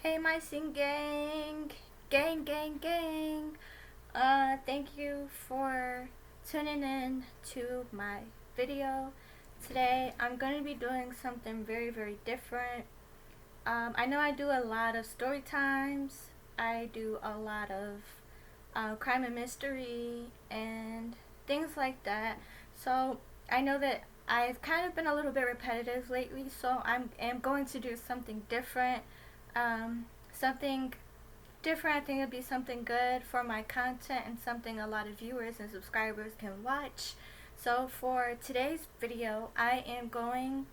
Hey Myscene Gang, gang. Thank you for tuning in to my video. Today I'm going to be doing something very different. I know I do a lot of story times. I do a lot of crime and mystery and things like that. So I know that I've kind of been a little bit repetitive lately, so am going to do something different. Something different. I think it'd be something good for my content and something a lot of viewers and subscribers can watch. So for today's video, I am going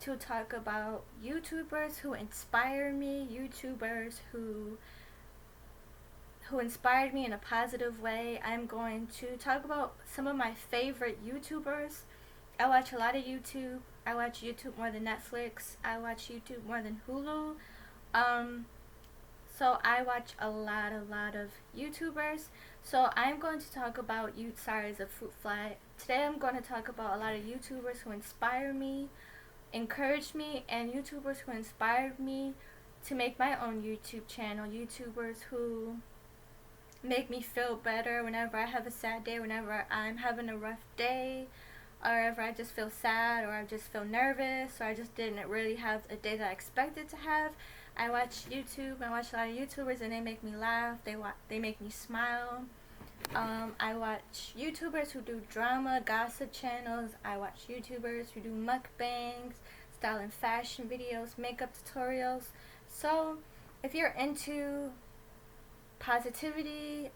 to talk about YouTubers who inspire me, YouTubers who inspired me in a positive way. I'm going to talk about some of my favorite YouTubers. I watch a lot of YouTube. I watch YouTube more than Netflix. I watch YouTube more than Hulu. So I watch a lot of YouTubers. So I'm going to talk about Sorry is a fruit fly. Today I'm going to talk about a lot of YouTubers who inspire me, encourage me, and YouTubers who inspired me to make my own YouTube channel. YouTubers who make me feel better whenever I have a sad day, whenever I'm having a rough day, or if I just feel sad, or I just feel nervous, or I just didn't really have a day that I expected to have. I watch YouTube. I watch a lot of YouTubers, and they make me laugh. They make me smile. I watch YouTubers who do drama, gossip channels. I watch YouTubers who do mukbangs, style and fashion videos, makeup tutorials. So, if you're into positivity,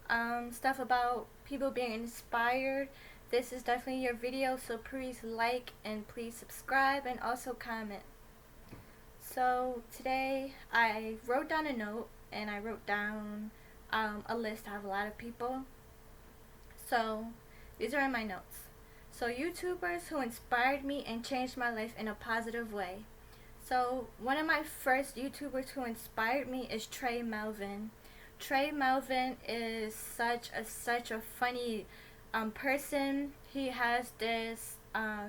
stuff about people being inspired, this is definitely your video. So please like and please subscribe and also comment. So today I wrote down a note and I wrote down a list of a lot of people. So these are in my notes. So YouTubers who inspired me and changed my life in a positive way. So one of my first YouTubers who inspired me is Tre Melvin. Tre Melvin is such a funny person. He has this I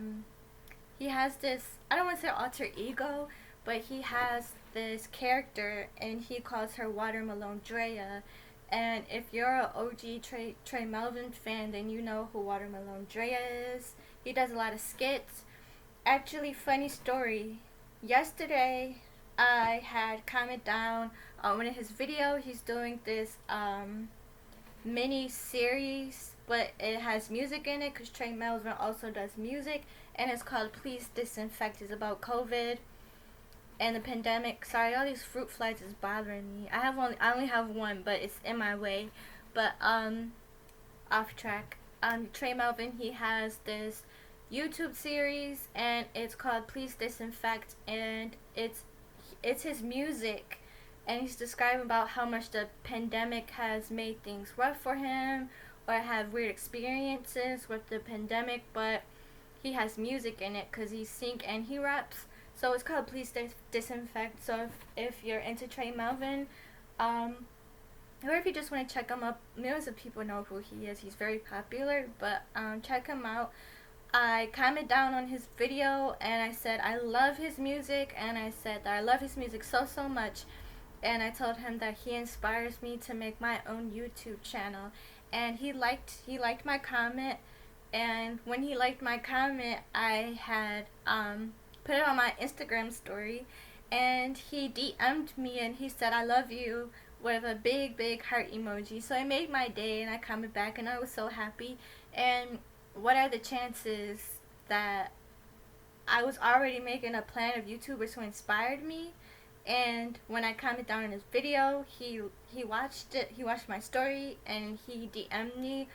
don't want to say alter ego, but he has this character and he calls her Watermelon Breiia. And if you're an OG Tre Melvin fan, then you know who Watermelon Breiia is. He does a lot of skits. Actually, funny story. Yesterday, I had comment down on one of his videos. He's doing this mini series, but it has music in it because Tre Melvin also does music, and it's called Please Disinfect. It's about COVID and the pandemic. Sorry, all these fruit flies is bothering me. I only have one, but it's in my way. But off track. Tre Melvin, he has this YouTube series and it's called Please Disinfect, and it's his music, and he's describing about how much the pandemic has made things rough for him or have weird experiences with the pandemic, but he has music in it because he sings and he raps. So it's called Please Disinfect. So if you're into Tre Melvin, or if you just want to check him up, millions of people know who he is. He's very popular, but check him out. I commented down on his video and I said I love his music, and I said that I love his music so much, and I told him that he inspires me to make my own YouTube channel, and he liked my comment. And when he liked my comment, I had put it on my Instagram story, and he DM'd me and he said I love you with a big heart emoji. So it made my day, and I commented back and I was so happy. And what are the chances that I was already making a plan of YouTubers who inspired me, and when I commented down in his video, he watched it, he watched my story, and he DM'd me.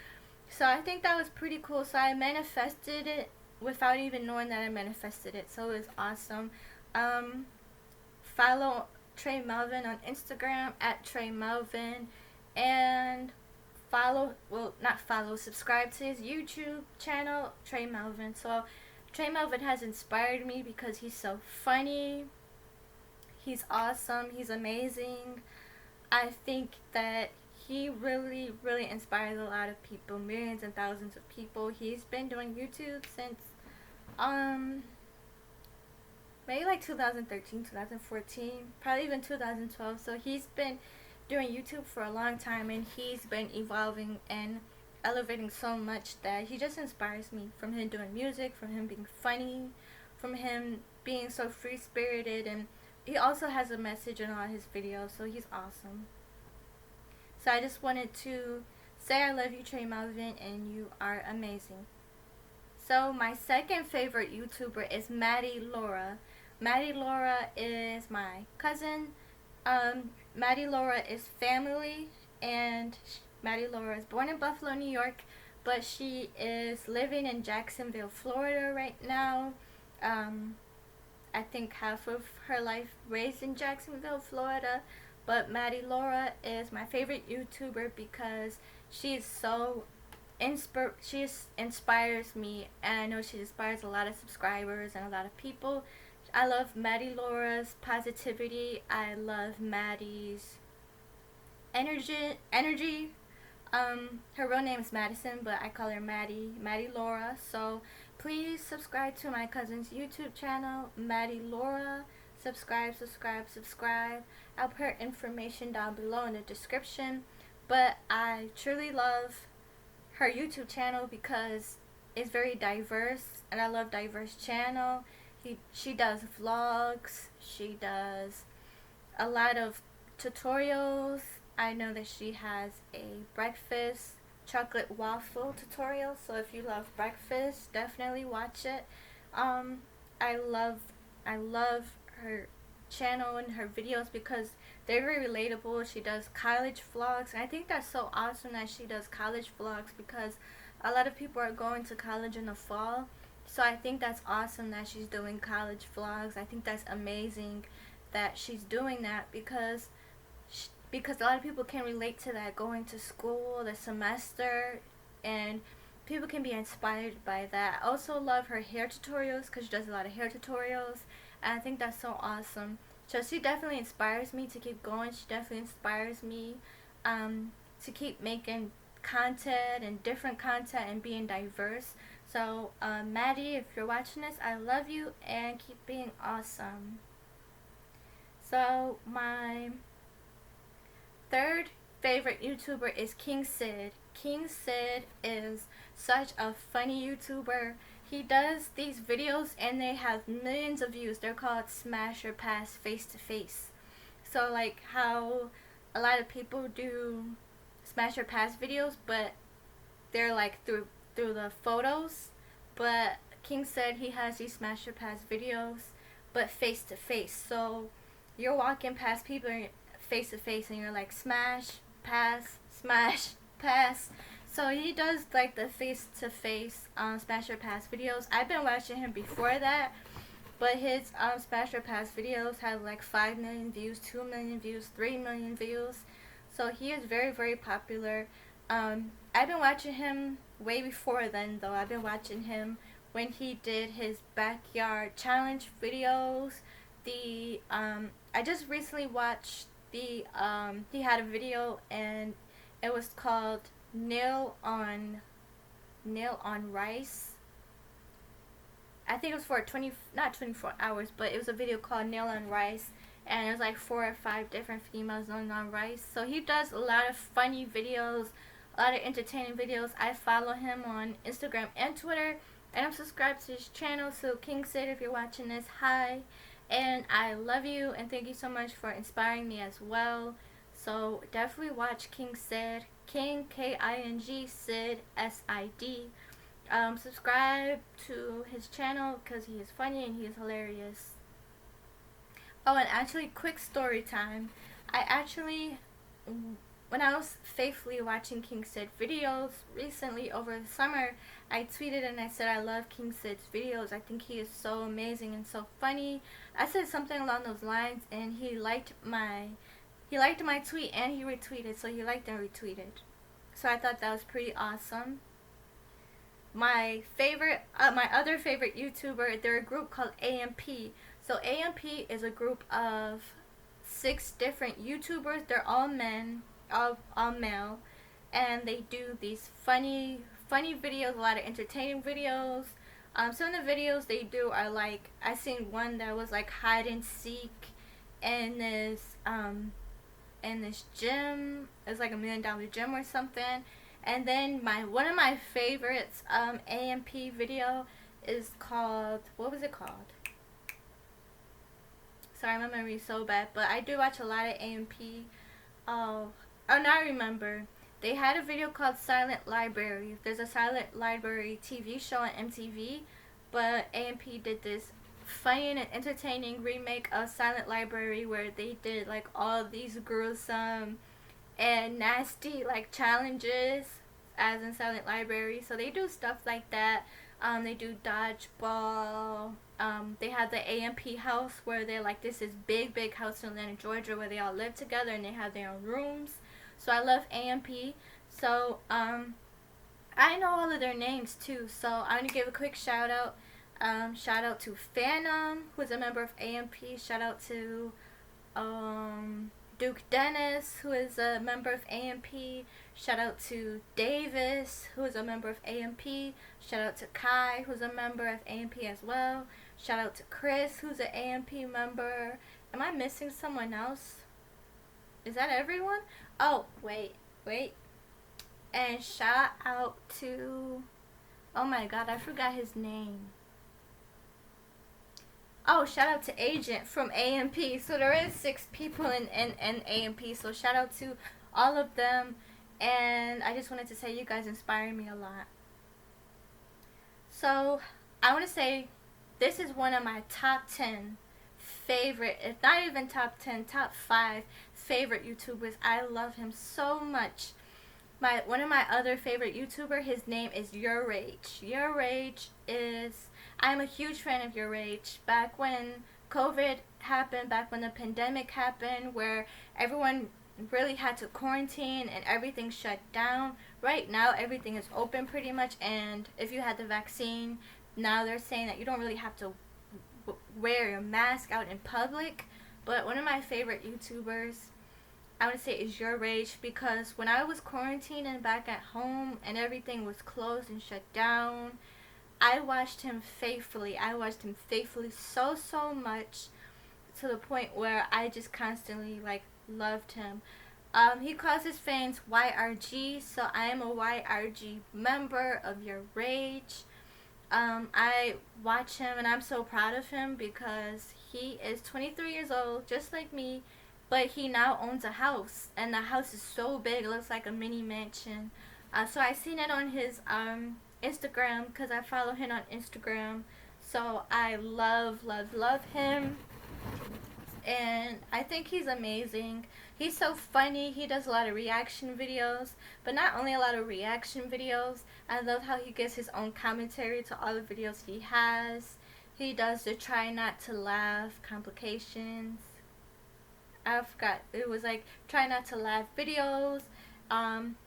So I think that was pretty cool. So I manifested it without even knowing that I manifested it. So it was awesome. Follow Tre Melvin on Instagram at Tre Melvin, and subscribe to his YouTube channel, Tre Melvin. So Tre Melvin has inspired me because he's so funny. He's awesome. He's amazing. I think that he really inspires a lot of people, millions and thousands of people. He's been doing YouTube since maybe like 2013, 2014, probably even 2012. So he's been doing YouTube for a long time, and he's been evolving and elevating so much that he just inspires me. From him doing music, from him being funny, from him being so free spirited, and he also has a message in all his videos, so he's awesome. So I just wanted to say I love you, Tre Melvin, and you are amazing. So my second favorite YouTuber is Maddie Laura. Maddie Laura is my cousin. Maddie Laura is family, and Maddie Laura is born in Buffalo, New York, but she is living in Jacksonville, Florida right now. I think half of her life raised in Jacksonville, Florida. But Maddie Laura is my favorite YouTuber because she inspires me, and I know she inspires a lot of subscribers and a lot of people. I love Maddie Laura's positivity. I love Maddie's energy. Her real name is Madison, but I call her Maddie Laura. So please subscribe to my cousin's YouTube channel, Maddie Laura. Subscribe. I'll put information down below in the description. But I truly love her YouTube channel because it's very diverse, and I love diverse channel. She does vlogs. She does a lot of tutorials. I know that she has a breakfast chocolate waffle tutorial, so if you love breakfast, definitely watch it. I love her channel and her videos because they're very relatable. She does college vlogs, and I think that's so awesome that she does college vlogs because a lot of people are going to college in the fall. So I think that's awesome that she's doing college vlogs. I think that's amazing that she's doing that because a lot of people can relate to that, going to school, the semester, and people can be inspired by that. I also love her hair tutorials because she does a lot of hair tutorials, and I think that's so awesome. So she definitely inspires me to keep going. She definitely inspires me to keep making content and different content and being diverse. So Maddie, if you're watching this, I love you and keep being awesome. So my third favorite YouTuber is King Sid. King Sid is such a funny YouTuber. He does these videos and they have millions of views. They're called Smash or Pass Face to Face. So like how a lot of people do Smash or Pass videos, but they're like through the photos. But King Sid, he has these Smash or Pass videos, but face to face. So you're walking past people face to face and you're like smash, pass, smash, pass. So he does like the face to face Smash or Pass videos. I've been watching him before that, but his Smash or Pass videos have like 5 million views, 2 million views, 3 million views. So he is very, very popular. I've been watching him way before then though. I've been watching him when he did his backyard challenge videos. I just recently watched he had a video and it was called Nail on Rice. I think it was for not 24 hours, but it was a video called Nail on Rice, and it was like 4 or 5 different females nailing on rice. So he does a lot of funny videos, a lot of entertaining videos. I follow him on Instagram and Twitter, and I'm subscribed to his channel. So King Sid, if you're watching this, hi, and I love you and thank you so much for inspiring me as well. So definitely watch King Sid, King King, Sid SID. Subscribe to his channel because he is funny and he is hilarious. Oh, and actually, quick story time. When I was faithfully watching King Sid videos recently over the summer, I tweeted and I said I love King Sid's videos. I think he is so amazing and so funny. I said something along those lines, and he liked my tweet and he retweeted. So he liked and retweeted. So I thought that was pretty awesome. My other favorite YouTuber, they're a group called AMP. So AMP is a group of 6 different YouTubers. They're all men, all male, and they do these funny videos, a lot of entertaining videos, Some of the videos they do are like, I seen one that was like hide and seek in this gym. It's like $1,000,000 gym or something. And then one of my favorites AMP video is called, what was it called? Sorry, my memory's so bad, but I do watch a lot of AMP. Oh, now I remember. They had a video called Silent Library. There's a Silent Library TV show on MTV, but AMP did this funny and entertaining remake of Silent Library where they did like all these gruesome and nasty like challenges as in Silent Library. So they do stuff like that. They do dodgeball. They have the AMP house where they're like, this is big house in Atlanta, Georgia, where they all live together and they have their own rooms. So I love AMP. So I know all of their names too. So I'm gonna give a quick shout out. Shout out to Fanum, who is a member of AMP. Shout out to Duke Dennis, who is a member of AMP. Shout out to Davis, who is a member of AMP. Shout out to Kai, who's a member of AMP as well. Shout out to Chris, who's an AMP member. Am I missing someone else? Is that everyone? Oh, wait. And shout out to, oh my god, I forgot his name. Oh, shout out to Agent from AMP. So there is 6 people in AMP. So shout out to all of them. And I just wanted to say you guys inspire me a lot. So I want to say this is one of my top 10 favorite, if not even top 10, top 5 favorite YouTubers. I love him so much. One of my other favorite YouTuber, his name is YourRage. YourRage is, I'm a huge fan of YourRage. Back when COVID happened, back when the pandemic happened, where everyone really had to quarantine and everything shut down. Right now everything is open pretty much, and if you had the vaccine, now they're saying that you don't really have to wear your mask out in public. But one of my favorite YouTubers, I want to say, is YourRage, because when I was quarantining back at home and everything was closed and shut down, I watched him faithfully. I watched him faithfully so much, to the point where I just constantly like loved him. He calls his fans YRG, so I am a YRG member of YourRage. I watch him and I'm so proud of him because he is 23 years old, just like me, but he now owns a house, and the house is so big, it looks like a mini mansion. So I seen it on his Instagram, because I follow him on Instagram. So I love him, and I think he's amazing. He's so funny. He does a lot of reaction videos, but not only a lot of reaction videos, I love how he gives his own commentary to all the videos he has. He does the try not to laugh complications. I forgot, it was like try not to laugh videos.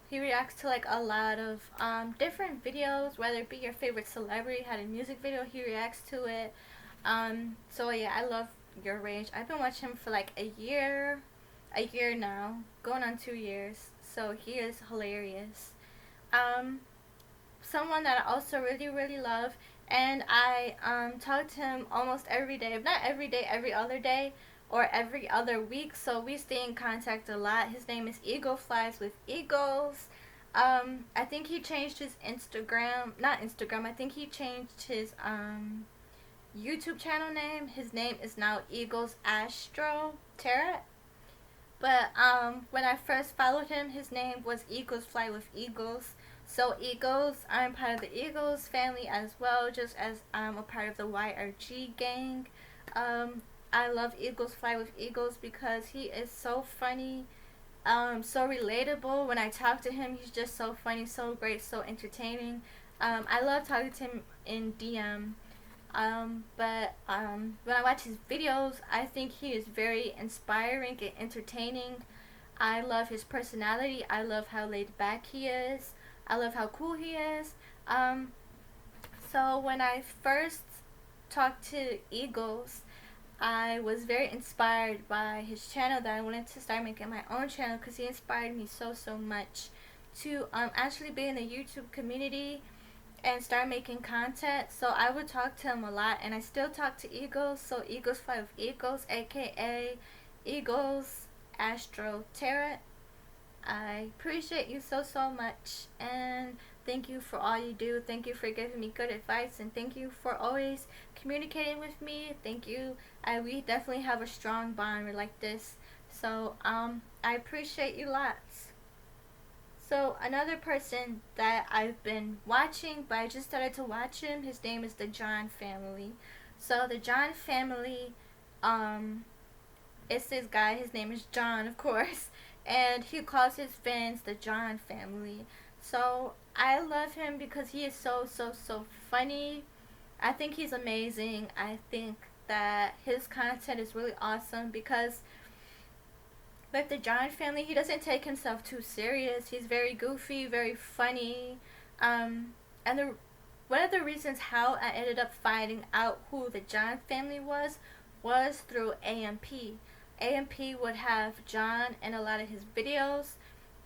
He reacts to like a lot of different videos, whether it be your favorite celebrity had a music video, he reacts to it. So yeah, I love YourRage. I've been watching him for like a year now, going on 2 years. So he is hilarious. Someone that I also really love, and I talk to him almost every day, if not every day, every other day or every other week, so we stay in contact a lot. His name is Eagle Flies with Eagles. I think he changed his I think he changed his YouTube channel name. His name is now Eagles Astro Tarot. But when I first followed him, his name was Eagles Fly with Eagles. So Eagles, I'm part of the Eagles family as well, just as I'm a part of the YRG gang. I love Eagles Fly with Eagles because he is so funny, so relatable. When I talk to him, he's just so funny, so great, so entertaining. I love talking to him in DM. But when I watch his videos, I think he is very inspiring and entertaining. I love his personality. I love how laid back he is. I love how cool he is. So when I first talked to Eagles, I was very inspired by his channel, that I wanted to start making my own channel because he inspired me so much to actually be in the YouTube community and start making content. So I would talk to him a lot, and I still talk to Eagles. So Eagles Fight with Eagles, aka Eagles Astro Tarot. I appreciate you so much, and thank you for all you do. Thank you for giving me good advice, and thank you for always communicating with me. Thank you. We definitely have a strong bond like this. So I appreciate you lots. So another person that I've been watching, but I just started to watch him, his name is the John family. So the John family, it's this guy, his name is John, of course, and he calls his fans the John family. So I love him because he is so funny. I think he's amazing. I think that his content is really awesome because with the John family, he doesn't take himself too serious. He's very goofy, very funny. And one of the reasons how I ended up finding out who the John family was through AMP. AMP would have John in a lot of his videos,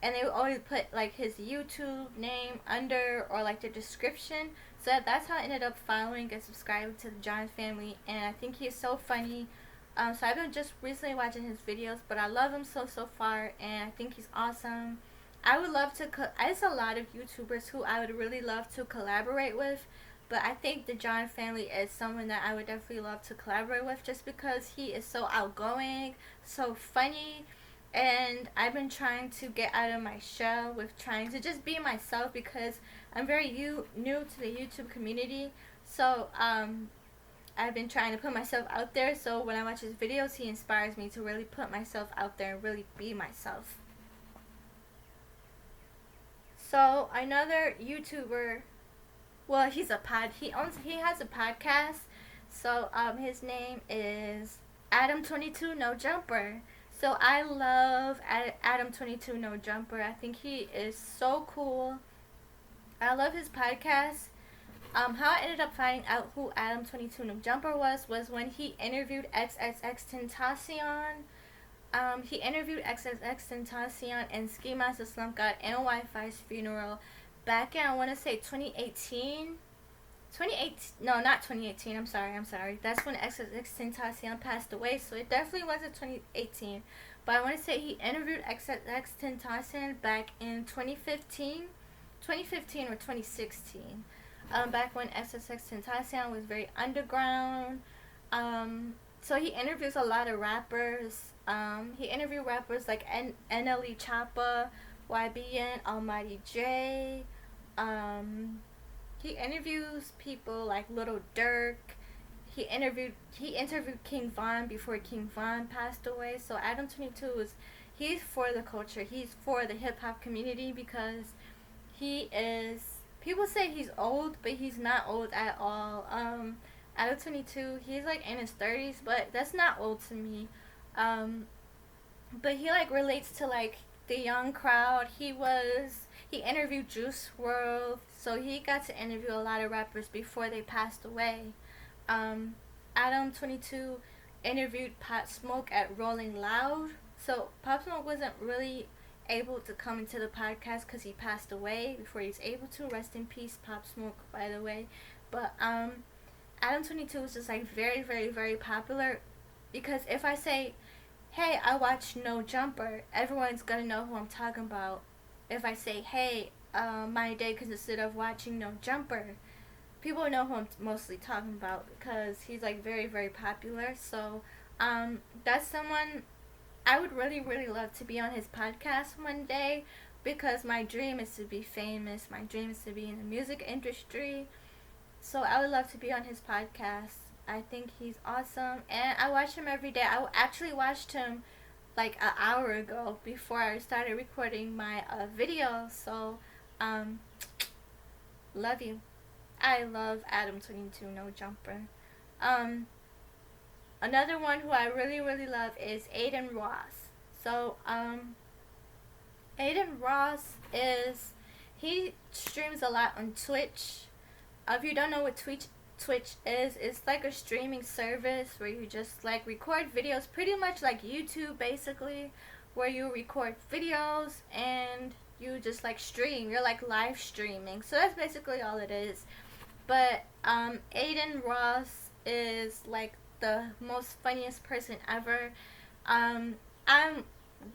and they would always put like his YouTube name under or like the description. So that's how I ended up following and subscribing to the John family, and I think he's so funny. So I've been just recently watching his videos, but I love him so far, and I think he's awesome. I would love to, there's a lot of YouTubers who I would really love to collaborate with, but I think the John family is someone that I would definitely love to collaborate with just because he is so outgoing, so funny, and I've been trying to get out of my shell with trying to just be myself because I'm very new to the YouTube community. So I've been trying to put myself out there, so when I watch his videos, he inspires me to really put myself out there and really be myself. So another YouTuber, well, he has a podcast. So his name is Adam22 No Jumper. So I love Adam22 No Jumper. I think he is so cool. I love his podcast. How I ended up finding out who Adam22 No Jumper was when he interviewed XXXTentacion. He interviewed XXXTentacion and Ski Master Slump God and Wi-Fi's funeral back in, I want to say 2018. No, not 2018. I'm sorry. That's when XXXTentacion passed away. So it definitely wasn't 2018. But I want to say he interviewed XXXTentacion back in 2015 or 2016. Back when XXXTentacion was very underground. So he interviews a lot of rappers. He interviewed rappers like NLE Choppa, YBN, Almighty J. He interviews people like Little Durk. He interviewed King Von before King Von passed away. So Adam22 he's for the culture. He's for the hip hop community because he is. People say he's old, but he's not old at all. Adam22, he's like in his 30s, but that's not old to me. But he like relates to like the young crowd. He interviewed Juice WRLD, so he got to interview a lot of rappers before they passed away. Adam22 interviewed Pop Smoke at Rolling Loud. So Pop Smoke wasn't really able to come into the podcast because he passed away before he's able to. Rest in peace, Pop Smoke, by the way. But Adam22 was just like very popular because if I say, hey, I watch No Jumper, everyone's gonna know who I'm talking about. If I say, hey, my day consisted of watching No Jumper, people know who I'm mostly talking about because he's like very popular. So that's someone I would really love to be on his podcast one day because my dream is to be famous. My dream is to be in the music industry. So I would love to be on his podcast. I think he's awesome, and I watch him every day. I actually watched him like an hour ago before I started recording my video. So love you. I love Adam22 No Jumper. Another one who I really love is Adin Ross. So Adin Ross he streams a lot on Twitch. If you don't know what Twitch is, it's like a streaming service where you just like record videos, pretty much like YouTube basically, where you record videos and you just like stream. You're like live streaming. So that's basically all it is. But Adin Ross is like the most funniest person ever. I'm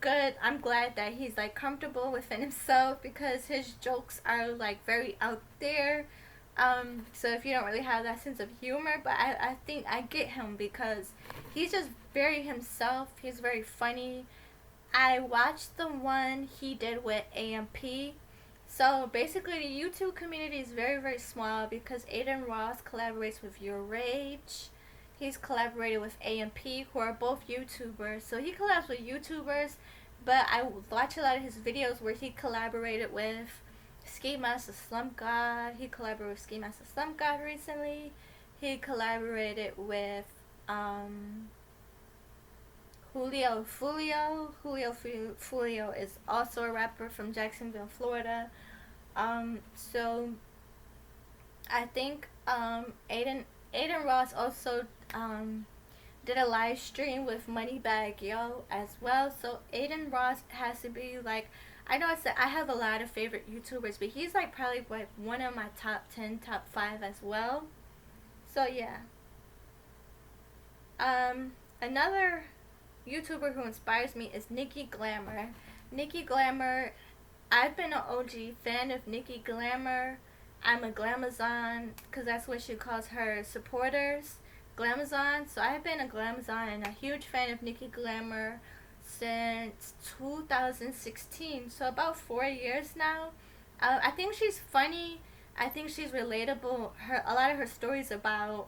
good. I'm glad that he's like comfortable within himself because his jokes are like very out there. So if you don't really have that sense of humor, but I think I get him because he's just very himself. He's very funny. I watched the one he did with AMP. So basically, the YouTube community is very, very small because Adin Ross collaborates with YourRage. He's collaborated with AMP, who are both YouTubers. So he collabs with YouTubers, but I watch a lot of his videos where he collaborated with Ski Master Slump God. He collaborated with Ski Master Slump God recently. He collaborated with Julio Fulio. Julio Fulio is also a rapper from Jacksonville, Florida. So I think Adin Ross also did a live stream with Moneybagg Yo as well. So Adin Ross has to be like, I know I said I have a lot of favorite YouTubers, but he's like probably like one of my top 10, top 5 as well. So yeah. Another YouTuber who inspires me is Nikki Glamour. Nikki Glamour, I've been an OG fan of Nikki Glamour. I'm a Glamazon, because that's what she calls her supporters, Glamazon. So I've been a Glamazon and a huge fan of Nikki Glamour since 2016, so about 4 years now. I think she's funny. I think she's relatable. A lot of her stories about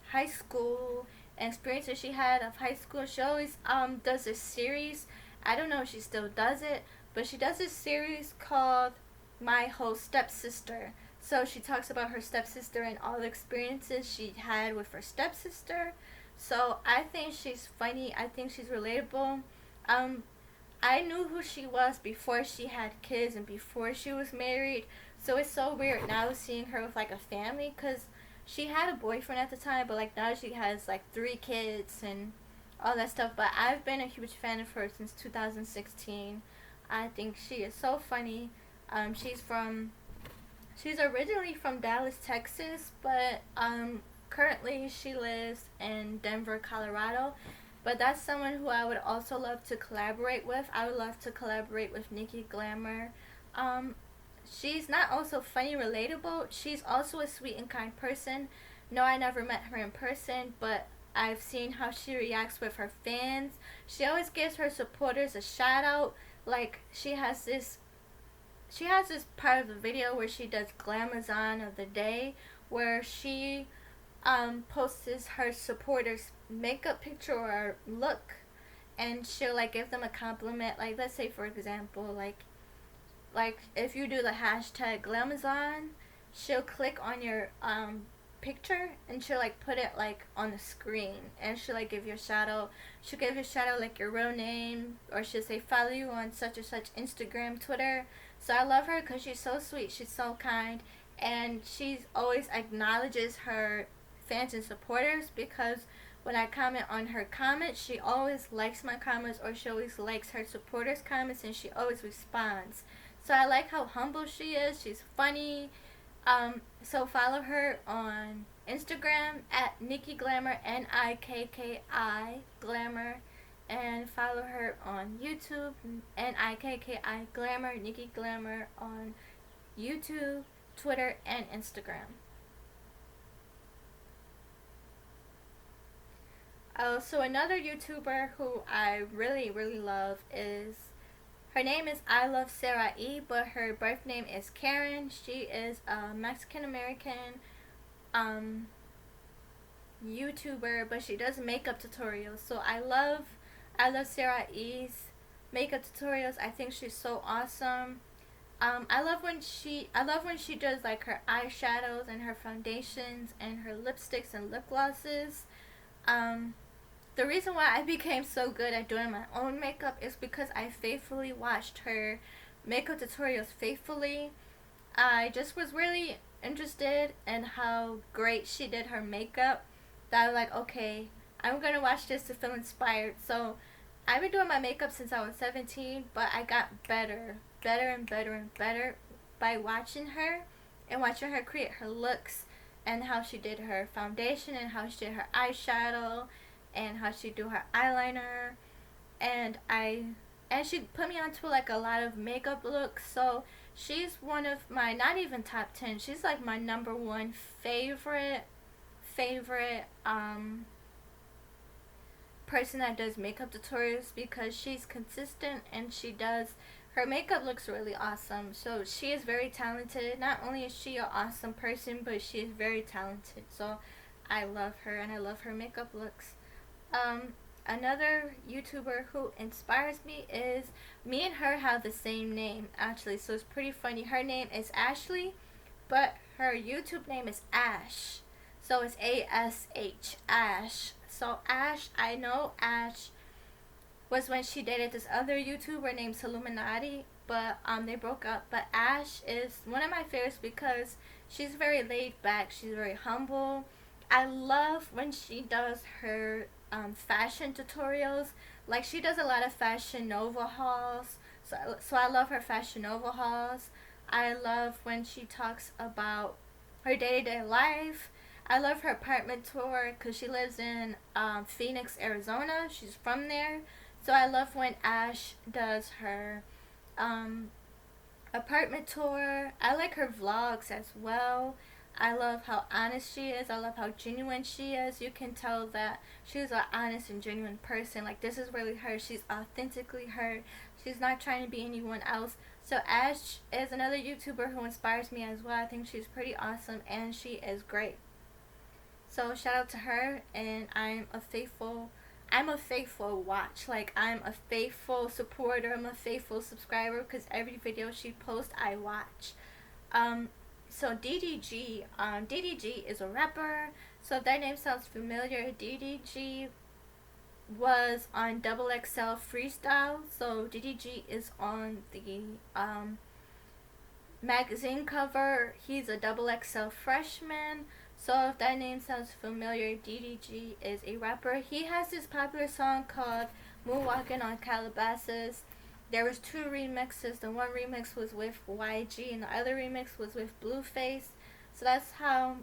high school and experiences she had of high school. She always does this series. I don't know if she still does it, but she does this series called My Whole Stepsister. So she talks about her stepsister and all the experiences she had with her stepsister. So I think she's funny. I think she's relatable. I knew who she was before she had kids and before she was married. So it's so weird now seeing her with like a family, because she had a boyfriend at the time, but like now she has like 3 kids and all that stuff. But I've been a huge fan of her since 2016. I think she is so funny. She's originally from Dallas, Texas, but currently she lives in Denver, Colorado. But that's someone who I would also love to collaborate with. I would love to collaborate with Nikki Glamour. She's not also funny, relatable. She's also a sweet and kind person. No, I never met her in person, but I've seen how she reacts with her fans. She always gives her supporters a shout out. Like she has this part of the video where she does Glamazon of the day, where she posts her supporters makeup picture or look, and she'll like give them a compliment. Like let's say for example, like if you do the hashtag Glamazon, she'll click on your picture and she'll like put it like on the screen, and she'll like give you a shout out. She'll give you a shout out like your real name, or she'll say follow you on such and such Instagram, Twitter. So I love her because she's so sweet, she's so kind, and she's always acknowledges her fans and supporters, because when I comment on her comments, she always likes my comments, or she always likes her supporters' comments, and she always responds. So I like how humble she is. She's funny. So follow her on Instagram at Nikki Glamour, Nikki Glamour, and follow her on YouTube, Nikki Glamour, Nikki Glamour on YouTube, Twitter, and Instagram. So another YouTuber who I really, really love is, her name is IluvSarahii, but her birth name is Karen. She is a Mexican-American YouTuber, but she does makeup tutorials. So I love IluvSarahii's makeup tutorials. I think she's so awesome. I love when she does like her eyeshadows and her foundations and her lipsticks and lip glosses. The reason why I became so good at doing my own makeup is because I faithfully watched her makeup tutorials faithfully. I just was really interested in how great she did her makeup, that I was like, okay, I'm gonna watch this to feel inspired. So I've been doing my makeup since I was 17, but I got better better and better and better by watching her and watching her create her looks and how she did her foundation and how she did her eyeshadow and how she do her eyeliner, and she put me onto like a lot of makeup looks. So she's one of my, not even top 10, she's like my number one favorite person that does makeup tutorials, because she's consistent and she does, her makeup looks really awesome. So she is very talented. Not only is she an awesome person, but she is very talented. So I love her and I love her makeup looks. Another YouTuber who inspires me is, me and her have the same name actually, so it's pretty funny. Her name is Ashley, but her YouTube name is Ash. So it's A-S-H, Ash. So Ash, I know Ash was when she dated this other YouTuber named Solluminati, but they broke up. But Ash is one of my favorites because she's very laid back, she's very humble. I love when she does her fashion tutorials. Like, she does a lot of Fashion Nova hauls, so I love her Fashion Nova hauls. I love when she talks about her day-to-day life. I love her apartment tour because she lives in Phoenix, Arizona. She's from there. So I love when Ash does her apartment tour. I like her vlogs as well. I love how honest she is. I love how genuine she is. You can tell that she's an honest and genuine person. Like, this is really her. She's authentically her. She's not trying to be anyone else. So Ash is another YouTuber who inspires me as well. I think she's pretty awesome and she is great. So shout out to her, and I'm a faithful watch. Like, I'm a faithful supporter. I'm a faithful subscriber because every video she posts I watch. So DDG, DDG is a rapper. So if that name sounds familiar, DDG was on XXL Freestyle. So DDG is on the magazine cover. He's a XXL freshman. So if that name sounds familiar, DDG is a rapper. He has this popular song called Moonwalking on Calabasas. There was 2 remixes. The one remix was with YG and the other remix was with Blueface. So that's how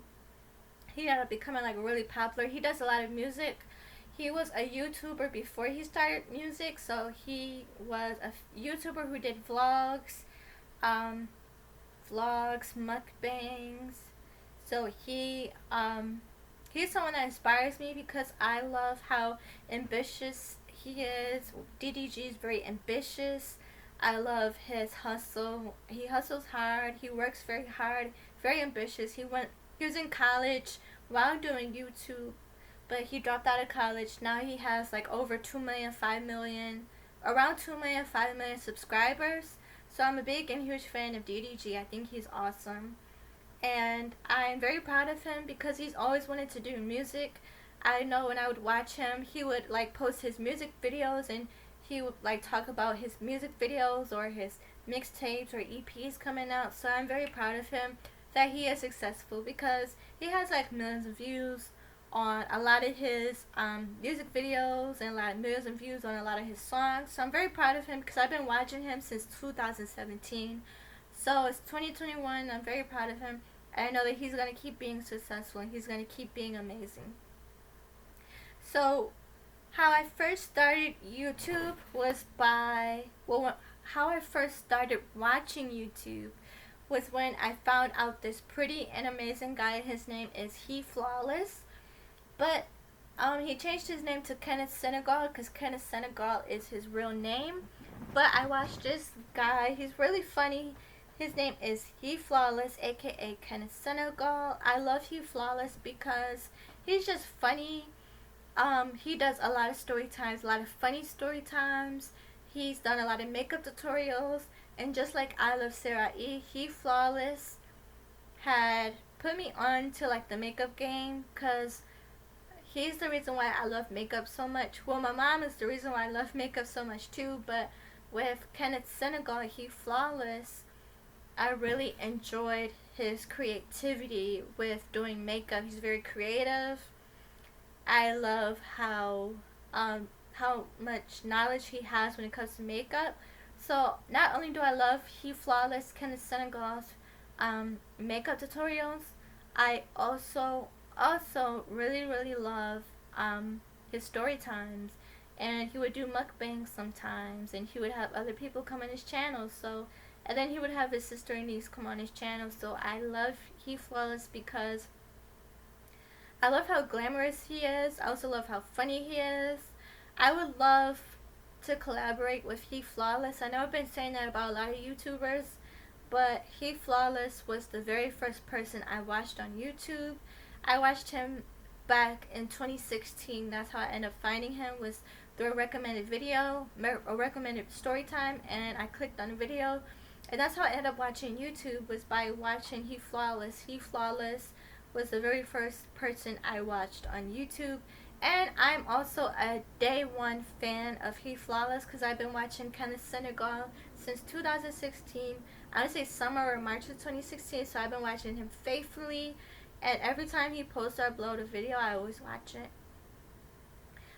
he ended up becoming like really popular. He does a lot of music. He was a YouTuber before he started music. So he was a YouTuber who did vlogs, mukbangs. So he's someone that inspires me because I love how ambitious he is. DDG is very ambitious. I love his hustle. He hustles hard. He works very hard. Very ambitious. He was in college while doing YouTube, but he dropped out of college. Now he has like over 2 million, 5 million, around 2 million, 5 million subscribers. So I'm a big and huge fan of DDG. I think he's awesome. And I'm very proud of him because he's always wanted to do music. I know when I would watch him, he would like post his music videos and he would like talk about his music videos or his mixtapes or EPs coming out. So I'm very proud of him that he is successful because he has like millions of views on a lot of his music videos and like millions of views on a lot of his songs. So I'm very proud of him because I've been watching him since 2017. So it's 2021. I'm very proud of him. I know that he's going to keep being successful and he's going to keep being amazing. So how I first started YouTube was how I first started watching YouTube was when I found out this pretty and amazing guy. His name is He Flawless. But he changed his name to Kenneth Senegal because Kenneth Senegal is his real name. But I watched this guy. He's really funny. His name is He Flawless, aka Kenneth Senegal. I love He Flawless because he's just funny. He does a lot of story times, a lot of funny story times. He's done a lot of makeup tutorials, and just like IluvSarahii, He Flawless had put me on to like the makeup game because he's the reason why I love makeup so much. Well, my mom is the reason why I love makeup so much too, but with Kenneth Senegal, He Flawless, I really enjoyed his creativity with doing makeup. He's very creative. I love how much knowledge he has when it comes to makeup. So not only do I love He Flawless Kenneth Senegal's makeup tutorials, I also really love his story times, and he would do mukbangs sometimes, and he would have other people come on his channel. So, and then he would have his sister and niece come on his channel. So I love He Flawless because I love how glamorous he is. I also love how funny he is. I would love to collaborate with He Flawless. I know I've been saying that about a lot of YouTubers, but He Flawless was the very first person I watched on YouTube. I watched him back in 2016. That's how I ended up finding him, was through a recommended video, a recommended story time, and I clicked on the video. And that's how I ended up watching YouTube, was by watching He Flawless. He Flawless was the very first person I watched on YouTube. And I'm also a day one fan of He Flawless because I've been watching Kenneth Senegal since 2016. I would say summer or March of 2016, so I've been watching him faithfully. And every time he posts or uploads a video, I always watch it.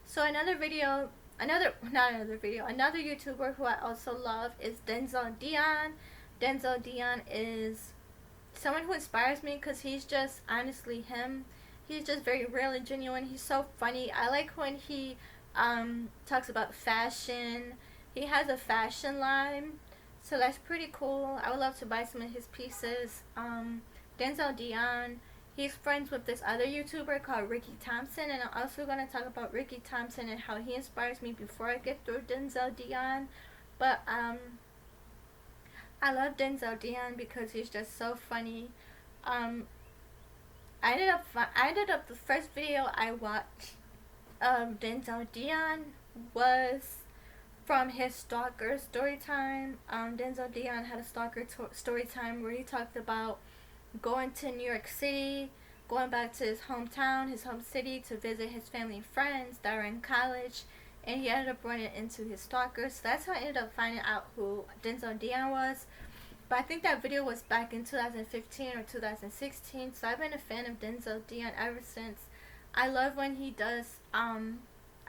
So another YouTuber who I also love is Denzel Dion. Denzel Dion is someone who inspires me because he's just honestly him. He's just very real and genuine. He's so funny. I like when he talks about fashion. He has a fashion line, so that's pretty cool. I would love to buy some of his pieces. Denzel Dion, he's friends with this other YouTuber called Rickey Thompson, and I'm also going to talk about Rickey Thompson and how he inspires me before I get through Denzel Dion. But I love Denzel Dion because he's just so funny. I ended up the first video I watched of Denzel Dion was from his stalker story time. Denzel Dion had a stalker story time where he talked about going to New York City, going back to his hometown, his home city, to visit his family and friends that were in college, and he ended up running into his stalker. So that's how I ended up finding out who Denzel Dion was. But I think that video was back in 2015 or 2016, so I've been a fan of Denzel Dion ever since. I love when he does, I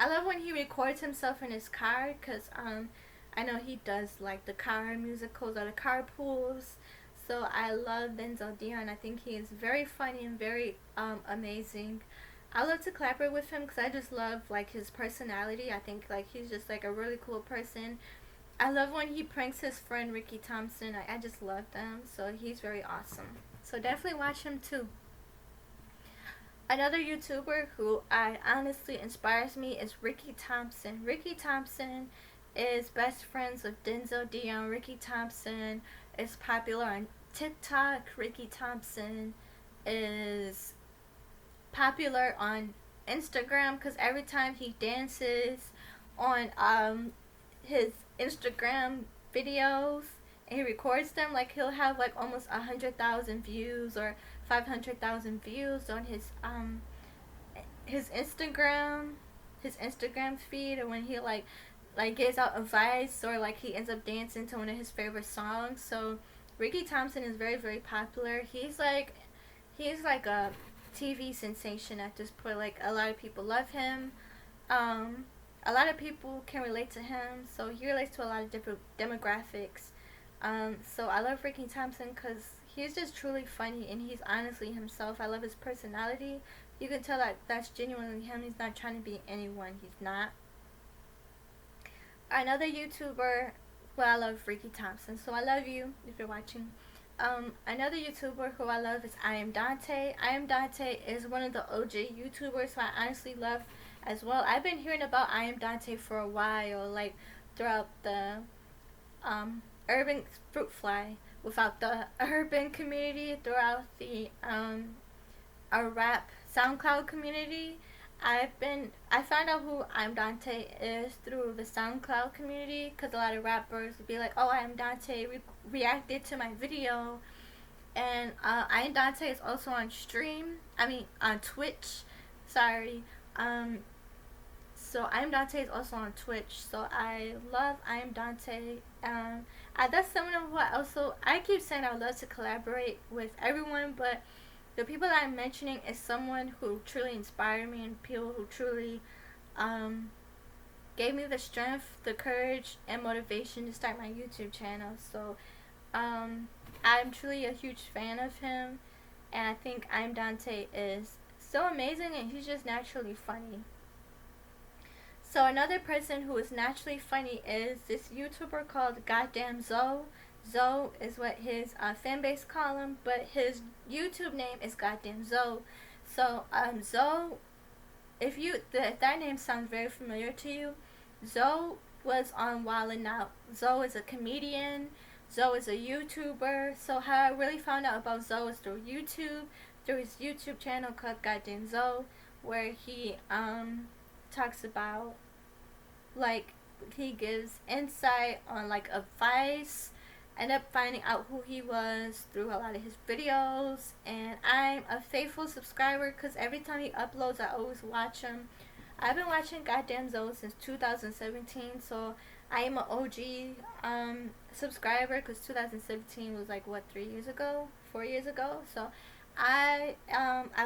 love when he records himself in his car, because I know he does like the car musicals or the carpools. So I love Denzel Dion. I think he is very funny and very amazing. I love to collaborate with him because I just love like his personality. I think like he's just like a really cool person. I love when he pranks his friend Rickey Thompson. I just love them. So he's very awesome. So definitely watch him too. Another YouTuber who I honestly inspires me is Rickey Thompson. Rickey Thompson is best friends with Denzel Dion. Rickey Thompson is popular on TikTok. Rickey Thompson is popular on Instagram because every time he dances on his Instagram videos and he records them, like he'll have like almost 100,000 views or 500,000 views on his Instagram feed, or when he like gives out advice, or like he ends up dancing to one of his favorite songs. So Rickey Thompson is very popular. He's like a TV sensation at this point. Like a lot of people love him. A lot of people can relate to him, so he relates to a lot of different demographics. So I love Rickey Thompson because he's just truly funny and he's honestly himself. I love his personality. You can tell that that's genuinely him. He's not trying to be anyone. He's not. Another YouTuber, well, I love Rickey Thompson, so I love you if you're watching. Another YouTuber who I love is Am Dontai. Am Dontai is one of the OG YouTubers who I honestly love as well. I've been hearing about Am Dontai for a while, like throughout the urban fruit fly, without the urban community, throughout the a rap SoundCloud community. I found out who Am Dontai is through the SoundCloud community, because a lot of rappers would be like, oh, Am Dontai reacted to my video. And Am Dontai is also on on Twitch. Sorry. So Am Dontai is also on Twitch. So I love Am Dontai. That's someone who I keep saying I would love to collaborate with everyone, but the people that I'm mentioning is someone who truly inspire me and people who truly gave me the strength, the courage, and motivation to start my YouTube channel. So I'm truly a huge fan of him, and I think Am Dontai is so amazing, and he's just naturally funny. So another person who is naturally funny is this YouTuber called Damn Zoe. Zoe is what his fan base call him, but his YouTube name is Damn Zoe. So Zoe, if that name sounds very familiar to you, Zoe was on Wildin' Out. Zoe is a comedian. Zoe is a YouTuber. So how I really found out about Zoe is through YouTube, through his YouTube channel called Damn Zoe, where he talks about, like, he gives insight on like advice. End up finding out who he was through a lot of his videos, and I'm a faithful subscriber because every time he uploads I always watch him. I've been watching Damn Zoe since 2017, so I am an OG subscriber because 2017 was like, what, 3 years ago, 4 years ago. So I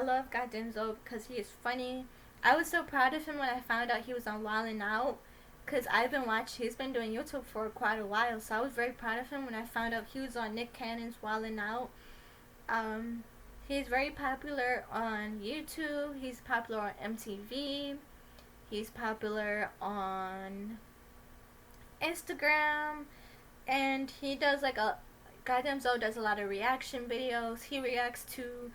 love Damn Zoe because he is funny. I was so proud of him when I found out he was on Wildin' Out, because he's been doing YouTube for quite a while, so I was very proud of him when I found out he was on Nick Cannon's Wildin' Out. He's very popular on YouTube, he's popular on MTV, he's popular on Instagram, and he does like Damn Zoe does a lot of reaction videos. He reacts to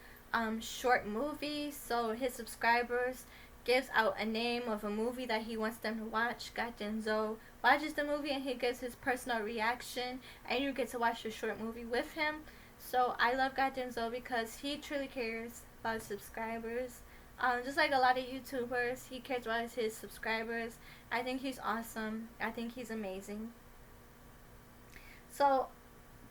short movies, so his subscribers gives out a name of a movie that he wants them to watch. Damn Zoe watches the movie and he gives his personal reaction, and you get to watch the short movie with him. So I love Damn Zoe because he truly cares about his subscribers. Just like a lot of YouTubers, he cares about his subscribers. I think he's awesome. I think he's amazing. So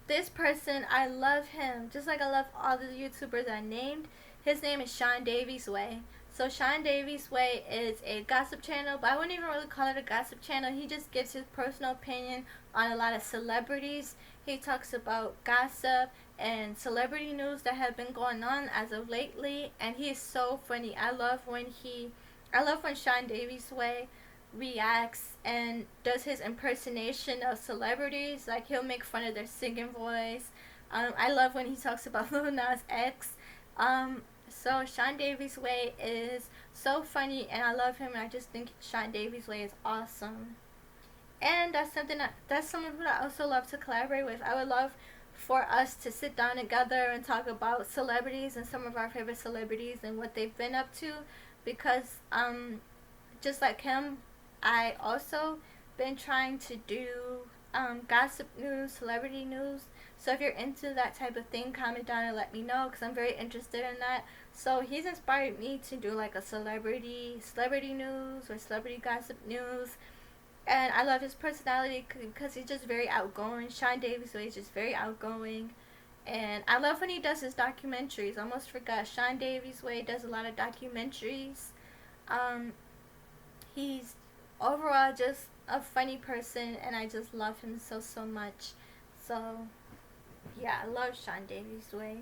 this person, I love him just like I love all the YouTubers I named. His name is Davies Way. So Davies Way is a gossip channel, but I wouldn't even really call it a gossip channel. He just gives his personal opinion on a lot of celebrities. He talks about gossip and celebrity news that have been going on as of lately, and he is so funny. I love when Davies Way reacts and does his impersonation of celebrities. Like, he'll make fun of their singing voice. I love when he talks about Lil Nas X. So Davies Way is so funny, and I love him, and I just think Davies Way is awesome. And that's someone who I also love to collaborate with. I would love for us to sit down together and talk about celebrities and some of our favorite celebrities and what they've been up to, because just like him, I also been trying to do gossip news, celebrity news. So if you're into that type of thing, comment down and let me know, because I'm very interested in that. So he's inspired me to do like a celebrity news or celebrity gossip news. And I love his personality because he's just very outgoing. Davies Way is just very outgoing. And I love when he does his documentaries. I almost forgot. Davies Way does a lot of documentaries. He's overall just a funny person, and I just love him so much. So yeah, I love Davies Way.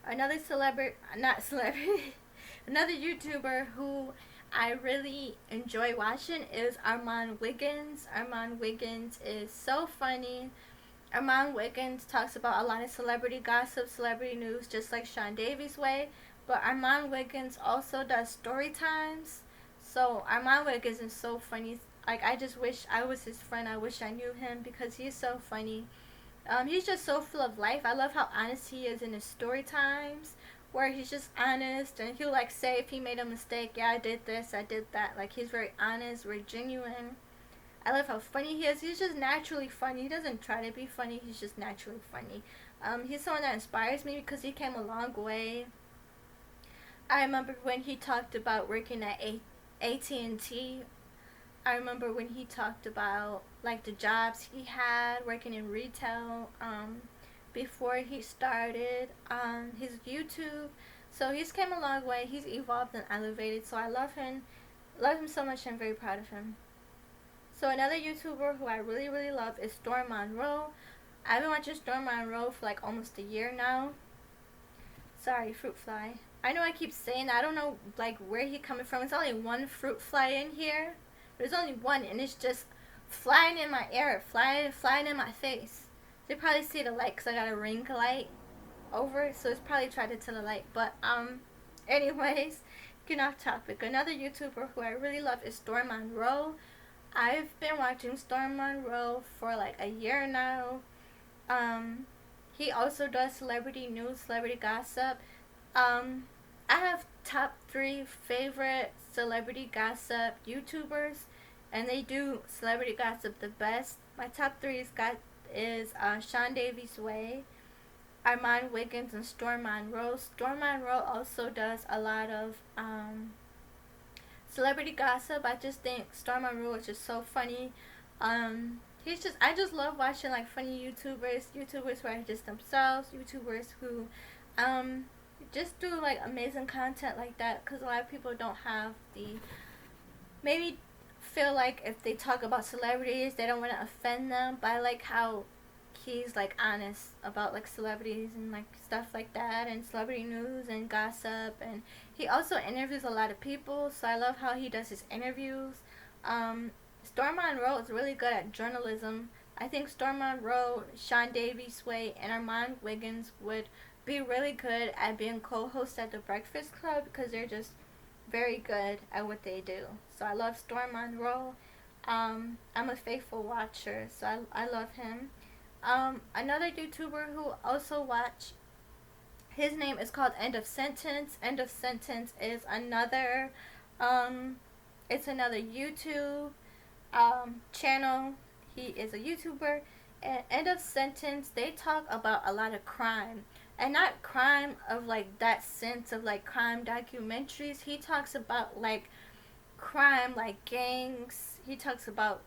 Another another YouTuber who I really enjoy watching is Armon Wiggins. Armon Wiggins is so funny. Armon Wiggins talks about a lot of celebrity gossip, celebrity news, just like Davies Way. But Armon Wiggins also does story times. So Armon Wiggins is so funny. Like, I just wish I was his friend. I wish I knew him because he's so funny. He's just so full of life. I love how honest he is in his story times, where he's just honest, and he'll like say if he made a mistake, yeah, I did this, I did that. Like, he's very honest, very genuine. I love how funny he is. He's just naturally funny. He doesn't try to be funny. He's just naturally funny. He's someone that inspires me because he came a long way. I remember when he talked about working at AT&T. I remember when he talked about like the jobs he had working in retail before he started his YouTube. So he's came a long way. He's evolved and elevated. So I love him so much. I'm very proud of him. So another YouTuber who I really love is Monroe. I've been watching Monroe for like almost a year now. Sorry, fruit fly. I know I keep saying that. I don't know like where he coming from. It's only one fruit fly in here. There's only one, and it's just flying in my ear, flying in my face. They probably see the light because I got a ring light over, so it's probably attracted to the light. But anyways, getting off topic. Another YouTuber who I really love is Monroe. I've been watching Monroe for like a year now. He also does celebrity news, celebrity gossip. I have top 3 favorite celebrity gossip YouTubers, and they do celebrity gossip the best. My top 3 is Davies Way, Armon Wiggins, and Monroe. Monroe also does a lot of celebrity gossip. I just think Monroe is just so funny. I just love watching like funny YouTubers who are just themselves, YouTubers who just do like amazing content like that, because a lot of people don't have maybe feel like if they talk about celebrities they don't want to offend them, but I like how he's like honest about like celebrities and like stuff like that, and celebrity news and gossip, and he also interviews a lot of people, so I love how he does his interviews. Monroe is really good at journalism. I think Monroe, Davies Way, and Armon Wiggins would be really good at being co-hosts at the Breakfast Club, because they're just very good at what they do. So I love Monroe. I'm a faithful watcher, so I love him. Another YouTuber who also watch, his name is called End of Sentence. End of Sentence is another it's another YouTube channel. He is a YouTuber, and End of Sentence, they talk about a lot of crime, and not crime of like that sense of like crime documentaries. He talks about like crime like gangs. He talks about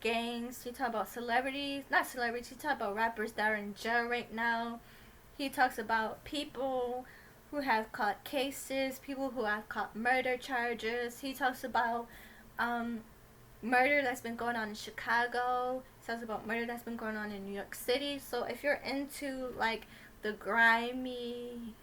gangs. He talks about celebrities, not celebrities. He talks about rappers that are in jail right now. He talks about people who have caught cases, people who have caught murder charges. He talks about murder that's been going on in Chicago. He talks about murder that's been going on in New York City. So if you're into like the grimy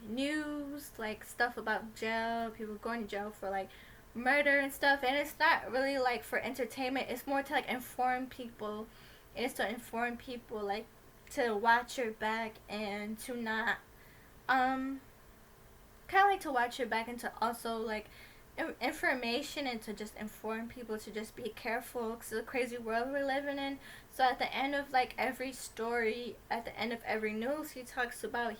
news, like stuff about jail, people going to jail for like murder and stuff, and it's not really like for entertainment, it's more to like inform people, and it's to inform people like to watch your back and to not kind of like to watch your back, and to also like information, and to just inform people to just be careful, because of the crazy world we're living in. So at the end of like every story, at the end of every news, he talks about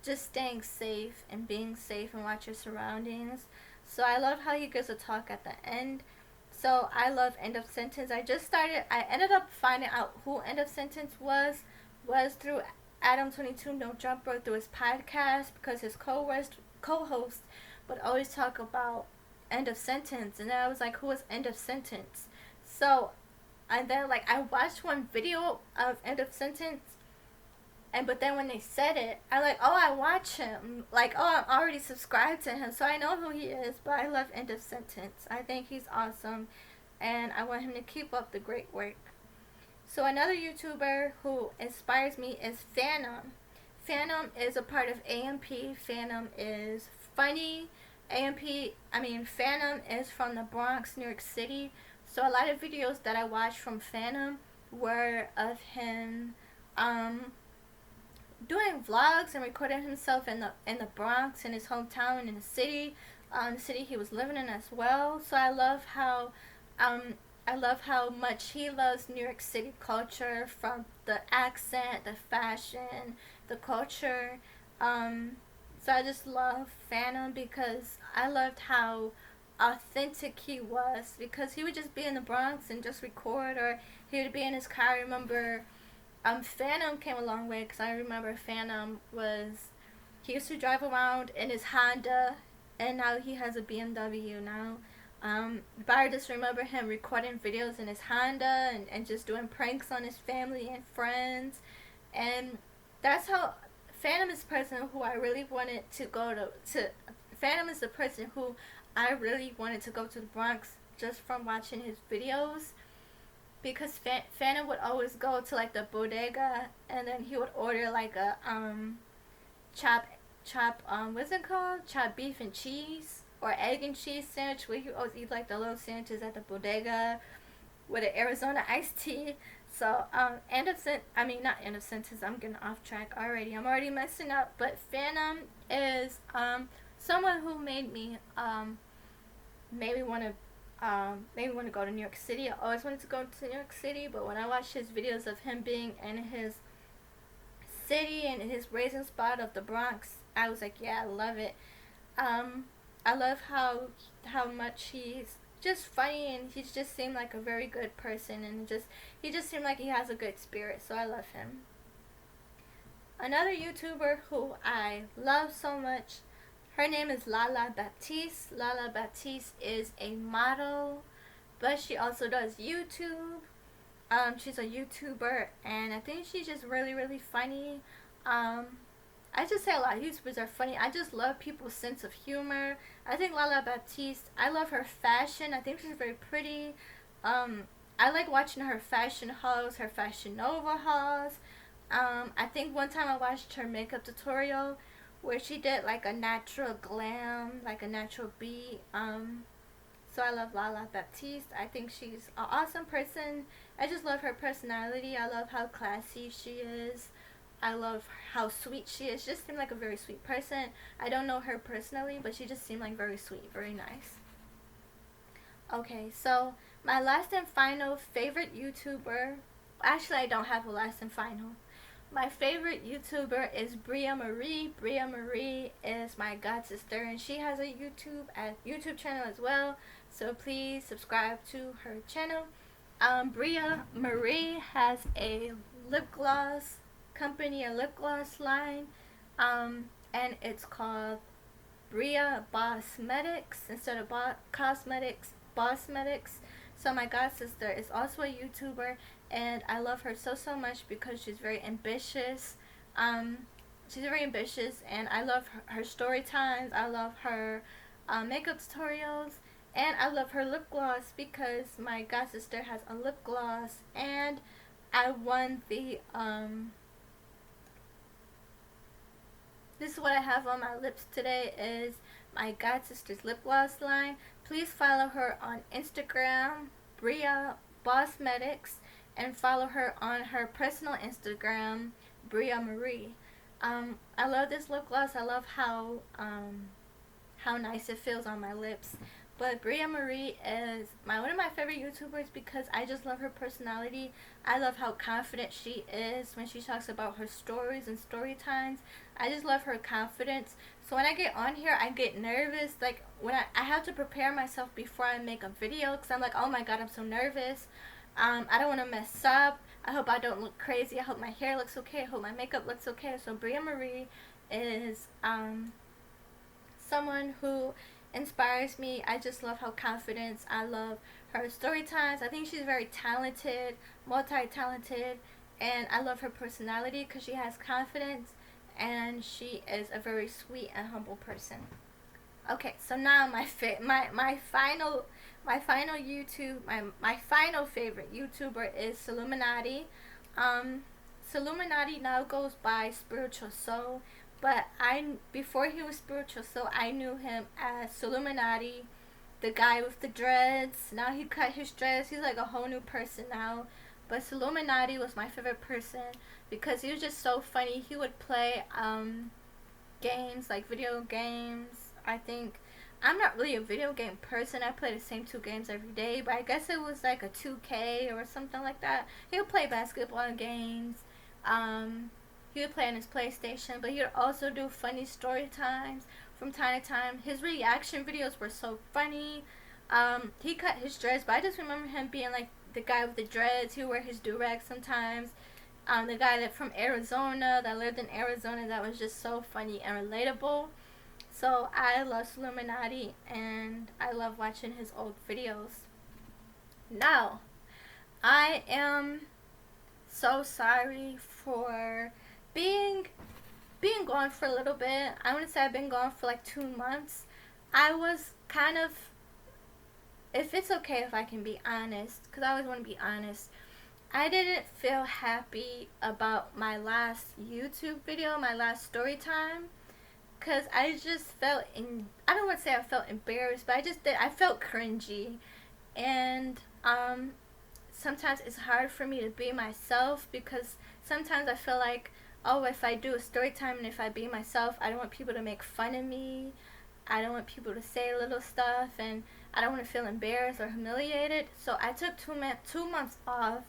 just staying safe and being safe and watch your surroundings. So I love how he gives a talk at the end. So I love End of Sentence. I ended up finding out who End of Sentence was through Adam22 No Jumper, through his podcast, because his co-host would always talk about End of Sentence, and then I was like, who is End of Sentence? So, and then like I watched one video of End of Sentence, but then when they said it, I like, oh, I watch him, like, oh, I'm already subscribed to him, so I know who he is. But I love End of Sentence. I think he's awesome, and I want him to keep up the great work. So another YouTuber who inspires me is Fanum. Fanum is a part of AMP. Fanum is funny. Fanum is from the Bronx, New York City. So a lot of videos that I watched from Fanum were of him doing vlogs and recording himself in the Bronx, in his hometown, in the city he was living in as well. So I love how much he loves New York City culture, from the accent, the fashion, the culture. So I just love Fanum, because I loved how authentic he was, because he would just be in the Bronx and just record, or he would be in his car. I remember Fanum came a long way, because I remember Fanum he used to drive around in his Honda, and now he has a BMW now. But I just remember him recording videos in his Honda, and just doing pranks on his family and friends. And that's how Fanum is the person who I really wanted to go to. Fanum is the person who I really wanted to go to the Bronx, just from watching his videos. Because Fanum would always go to like the bodega, and then he would order like a chop what's it called? Chopped beef and cheese. or egg and cheese sandwich, where he always eat like the little sandwiches at the bodega with an Arizona iced tea. So, not end of sentence, I'm getting off track already. I'm already messing up. But Fanum is, someone who made me, maybe want to go to New York City. I always wanted to go to New York City, but when I watched his videos of him being in his city and his raising spot of the Bronx, I was like, yeah, I love it. I love how much he's just funny, and he just seemed like a very good person, and he just seemed like he has a good spirit, so I love him. Another YouTuber who I love so much, her name is Lala Baptiste. Lala Baptiste is a model, but she also does YouTube. She's a YouTuber, and I think she's just really, really funny. I just say a lot of YouTubers are funny. I just love people's sense of humor. I think Lala Baptiste, I love her fashion. I think she's very pretty. I like watching her fashion hauls, her Fashion Nova hauls. I think one time I watched her makeup tutorial where she did like a natural glam, like a natural beat. So I love Lala Baptiste. I think she's an awesome person. I just love her personality. I love how classy she is. I love how sweet she is. She just seemed like a very sweet person. I don't know her personally, but she just seemed like very sweet, very nice. Okay, so my last and final favorite YouTuber, actually I don't have a last and final. My favorite YouTuber is Breiia Mahreii. Breiia Mahreii is my god sister, and she has a YouTube channel as well. So please subscribe to her channel. Breiia Mahreii has a lip gloss company, a lip gloss line, and it's called Breiia Mahreii instead of Cosmetics, Bossmetics. So my god sister is also a YouTuber, and I love her so much because she's very ambitious. She's very ambitious, and I love her story times. I love her makeup tutorials, and I love her lip gloss because my god sister has a lip gloss, and I won the this is what I have on my lips today, is my god sister's lip gloss line. Please follow her on Instagram, Breiia Bossmetics, and follow her on her personal Instagram, Breiia Mahreii. I love this lip gloss. I love how nice it feels on my lips. But Breiia Mahreii is one of my favorite YouTubers because I just love her personality. I love how confident she is when she talks about her stories and story times. I just love her confidence. So when I get on here, I get nervous. Like when I have to prepare myself before I make a video because I'm like, oh my god, I'm so nervous. I don't want to mess up. I hope I don't look crazy. I hope my hair looks okay. I hope my makeup looks okay. So Breiia Mahreii is someone who inspires me. I just love her confidence. I love her story times. I think she's very talented, multi-talented, and I love her personality because she has confidence and she is a very sweet and humble person. Okay, so now my final favorite YouTuber is Solluminati. Solluminati now goes by Spiritual Soul, but before he was Spiritual Soul, I knew him as Solluminati, the guy with the dreads. Now he cut his dreads. He's like a whole new person now. But Solluminati was my favorite person because he was just so funny. He would play games, like video games. I think I'm not really a video game person. I play the same 2 games every day, but I guess it was like a 2K or something like that. He would play basketball games. He would play on his PlayStation, but he would also do funny story times from time to time. His reaction videos were so funny. He cut his dreads, but I just remember him being like the guy with the dreads. He would wear his do-rag sometimes. The guy that from Arizona, that lived in Arizona, that was just so funny and relatable. So I love Solluminati, and I love watching his old videos. Now, I am so sorry for being gone for a little bit. I want to say I've been gone for like 2 months. I was kind of, if it's okay if I can be honest, because I always want to be honest, I didn't feel happy about my last YouTube video, my last story time. because I just felt I don't want to say I felt embarrassed, but I felt cringy. And sometimes it's hard for me to be myself, because sometimes I feel like, oh, if I do a story time and if I be myself, I don't want people to make fun of me. I don't want people to say little stuff, and I don't want to feel embarrassed or humiliated. So I took 2 months off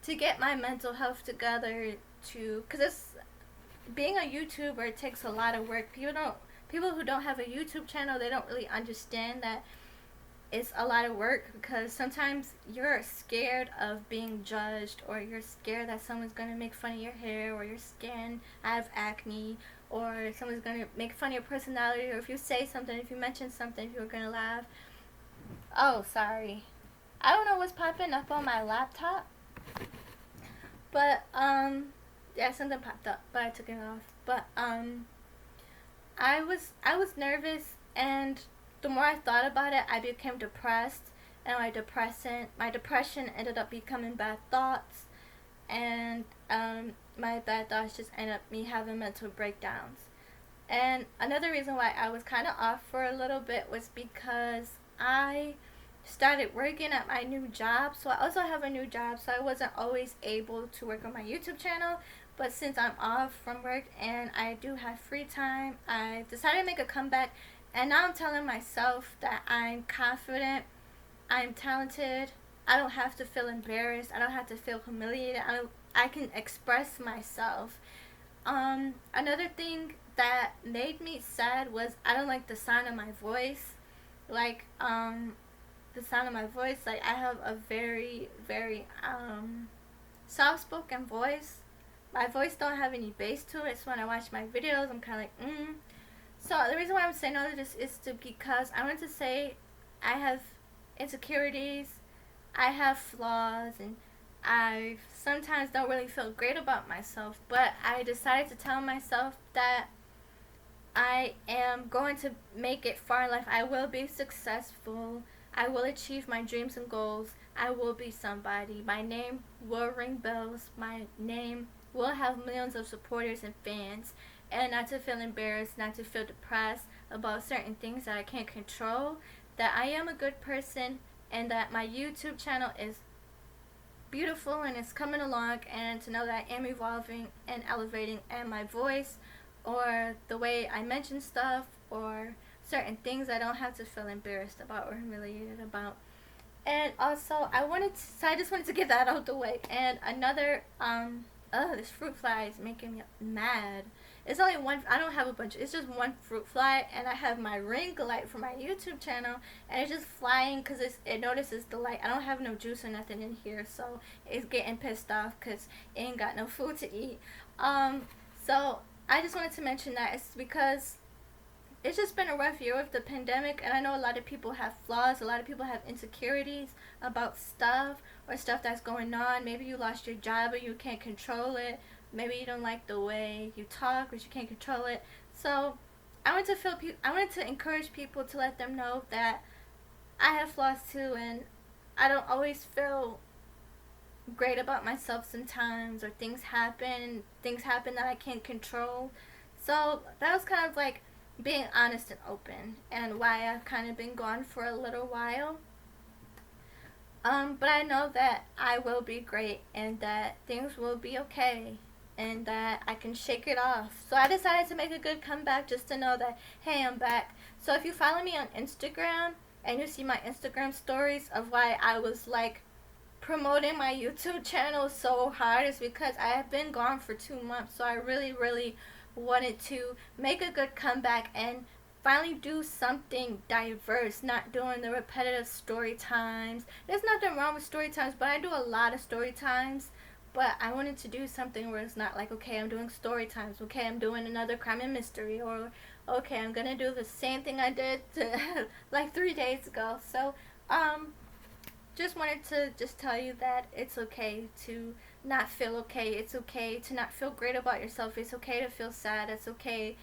to get my mental health together, because being a YouTuber takes a lot of work. People who don't have a YouTube channel, they don't really understand that it's a lot of work, because sometimes you're scared of being judged, or you're scared that someone's going to make fun of your hair or your skin. I have acne, or someone's going to make fun of your personality, or if you say something, if you mention something, if you're going to laugh. Oh, sorry. I don't know what's popping up on my laptop, but yeah, something popped up, but I took it off. But I was nervous, and the more I thought about it, I became depressed, and my depression ended up becoming bad thoughts, and my bad thoughts just ended up me having mental breakdowns. And another reason why I was kind of off for a little bit was because I started working at my new job. So I also have a new job, so I wasn't always able to work on my YouTube channel. But since I'm off from work and I do have free time, I decided to make a comeback. And now I'm telling myself that I'm confident, I'm talented, I don't have to feel embarrassed, I don't have to feel humiliated, I can express myself. Another thing that made me sad was I don't like the sound of my voice. Like, the sound of my voice, like, I have a very, very, soft-spoken voice. My voice don't have any bass to it, so when I watch my videos, I'm kind of like, So the reason why I'm saying all of this is because I want to say I have insecurities, I have flaws, and I sometimes don't really feel great about myself. But I decided to tell myself that I am going to make it far in life. I will be successful. I will achieve my dreams and goals. I will be somebody. My name will ring bells. My name will have millions of supporters and fans. And not to feel embarrassed, not to feel depressed about certain things that I can't control. That I am a good person, and that my YouTube channel is beautiful and it's coming along, and to know that I am evolving and elevating, and my voice or the way I mention stuff or certain things I don't have to feel embarrassed about or humiliated about. And also I just wanted to get that out the way. And another this fruit fly is making me mad. It's only one. I don't have a bunch. It's just one fruit fly, and I have my ring light for my YouTube channel, and it's just flying because it notices the light. I don't have no juice or nothing in here, so it's getting pissed off because it ain't got no food to eat. So I just wanted to mention that it's because it's just been a rough year with the pandemic, and I know a lot of people have flaws. A lot of people have insecurities about stuff or stuff that's going on. Maybe you lost your job, but you can't control it. Maybe you don't like the way you talk, but you can't control it. So I wanted to encourage people to let them know that I have flaws too, and I don't always feel great about myself sometimes, or things happen that I can't control. So that was kind of like being honest and open, and why I've kind of been gone for a little while. But I know that I will be great, and that things will be okay, and that I can shake it off. So I decided to make a good comeback, just to know that, hey, I'm back. So if you follow me on Instagram and you see my Instagram stories of why I was like promoting my YouTube channel so hard, is because I have been gone for 2 months. So I really, really wanted to make a good comeback and finally do something diverse, not doing the repetitive story times. There's nothing wrong with story times, but I do a lot of story times. But I wanted to do something where it's not like, okay, I'm doing story times, okay, I'm doing another crime and mystery, or okay, I'm gonna do the same thing I did like 3 days ago. So just wanted to just tell you that it's okay to not feel okay. It's okay to not feel great about yourself. It's okay to feel sad. It's okay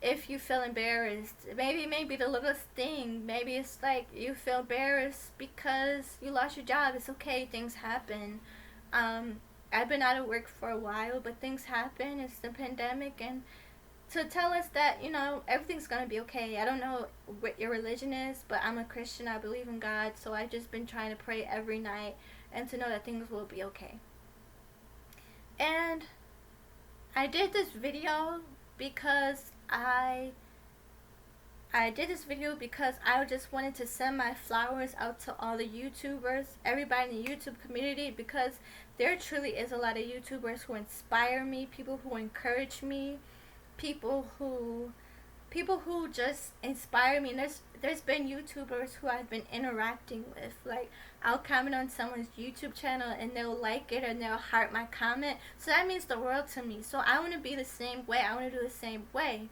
if you feel embarrassed. Maybe the littlest thing. Maybe it's like you feel embarrassed because you lost your job. It's okay. Things happen. I've been out of work for a while, but things happen. It's the pandemic, and to tell us that, you know, everything's gonna be okay. I don't know what your religion is, but I'm a Christian. I believe in God, so I've just been trying to pray every night and to know that things will be okay. And I did this video because I did this video because I just wanted to send my flowers out to all the YouTubers, everybody in the YouTube community, because there truly is a lot of YouTubers who inspire me, people who encourage me, people who just inspire me. And there's been YouTubers who I've been interacting with. Like, I'll comment on someone's YouTube channel and they'll like it and they'll heart my comment. So that means the world to me. So I want to be the same way. I want to do the same way.